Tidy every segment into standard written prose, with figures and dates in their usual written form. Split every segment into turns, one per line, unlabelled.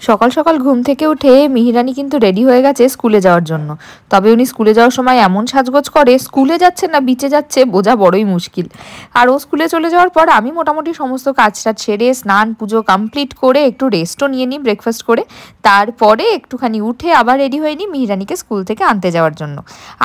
সকাল সকাল ঘুম থেকে উঠে মিহিরানি কিন্তু রেডি হয়ে গেছে স্কুলে যাওয়ার জন্য। তবে উনি স্কুলে যাওয়ার সময় এমন সাজগোজ করে, স্কুলে যাচ্ছে না বিচে যাচ্ছে বোঝা বড়ই মুশকিল। আর ও স্কুলে চলে যাওয়ার পর আমি মোটামুটি সমস্ত কাজটা ছেড়ে স্নান পুজো কমপ্লিট করে একটু রেস্টও নিয়ে নিই ব্রেকফাস্ট করে। তারপরে একটুখানি উঠে আবার রেডি হয়ে নিই মিহিরানিকে স্কুল থেকে আনতে যাওয়ার জন্য।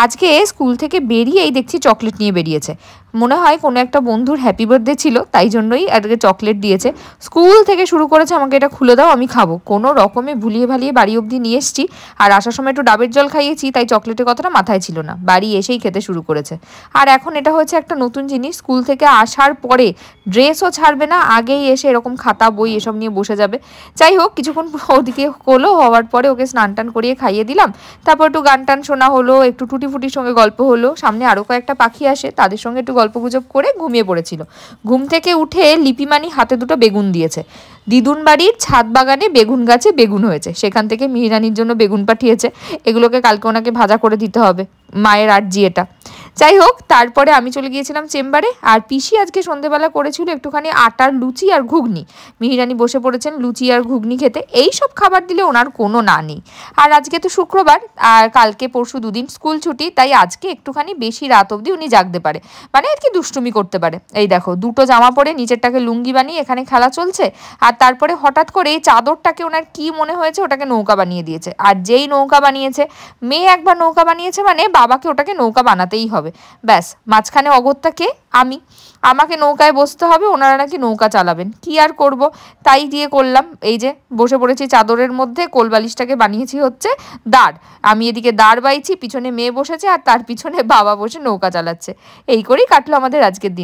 আজকে স্কুল থেকে বেরিয়েই দেখছি চকলেট নিয়ে বেরিয়েছে। মনে হয় কোনো একটা বন্ধুর হ্যাপি বার্থডে ছিল, তাই জন্যই আজকে চকলেট দিয়েছে। স্কুল থেকে শুরু করেছে আমাকে এটা খুলে দাও আমি খাবো, কোনো রকমে ভুলিয়ে ভালিয়ে বাড়ি অবধি নিয়ে এসেছি। আর আসার সময় একটু ডাবের জল খাইয়েছি, তাই চকলেটের কথাটা মাথায় ছিল না, বাড়ি এসেই খেতে শুরু করেছে। আর এখন এটা হচ্ছে একটা নতুন জিনিস, স্কুল থেকে আসার পরে ড্রেসও ছাড়বে না, আগেই এসে এরকম খাতা বই এসব নিয়ে বসে যাবে। যাই হোক, কিছুক্ষণ ওদিকে হলো, হওয়ার পরে ওকে স্নান টান করিয়ে খাইয়ে দিলাম। তারপর একটু গান টান শোনা হলো, একটু টুটি ফুটির সঙ্গে গল্প হলো, সামনে আরও কয়েকটা পাখি আসে তাদের সঙ্গে একটু গল্পগুজব করে ঘুমিয়ে পড়েছিল। ঘুম থেকে উঠে লিপিমানি হাতে দুটো বেগুন দিয়েছে। দিদুন বাড়ির ছাদ বাগানে বেগুন গাছে বেগুন হয়েছে, সেখান থেকে মিহিরানির জন্য বেগুন পাঠিয়েছে। এগুলোকে কালকে ওনাকে ভাজা করে দিতে হবে, মায়ের আর্জি এটা। যাই হোক, তারপরে আমি চলে গিয়েছিলাম চেম্বারে। আর পিসি আজকে সন্ধেবেলা করেছিল একটুখানি আটার লুচি আর ঘুগনি। মিহিরানি বসে পড়েছেন লুচি আর ঘুগনি খেতে। এই সব খাবার দিলে ওনার কোনো না নেই। আর আজকে তো শুক্রবার, আর কালকে পরশু দুদিন স্কুল ছুটি, তাই আজকে একটুখানি বেশি রাত অবধি উনি জাগতে পারে, মানে আর কি দুষ্টুমি করতে পারে। এই দেখো, দুটো জামা পরে নিচেরটাকে লুঙ্গি বানিয়ে এখানে খেলা চলছে। আর তারপরে হঠাৎ করে এই চাদরটাকে ওনার কি মনে হয়েছে ওটাকে নৌকা বানিয়ে দিয়েছে। আর যেই নৌকা বানিয়েছে, মেয়ে একবার নৌকা বানিয়েছে মানে বাবাকে ওটাকে নৌকা বানাতেই হবে। ব্যাস, মাঝখানে অগত্যা কে? আমি। আমাকে নৌকায় বসতে হবে, ওনারা নাকি নৌকা চালাবেন, কি আর করব, তাই দিয়ে করলাম। এই যে বসে পড়েছি চাদরের মধ্যে, কোলবালিশটাকে বানিয়েছি হচ্ছে দাঁড়। আমি এদিকে দাঁড় বাইছি, পিছনে মেয়ে বসেছে আর তার পিছনে বাবা বসে নৌকা চালাচ্ছে। এই করেই কাটলো আমাদের আজকের দিন।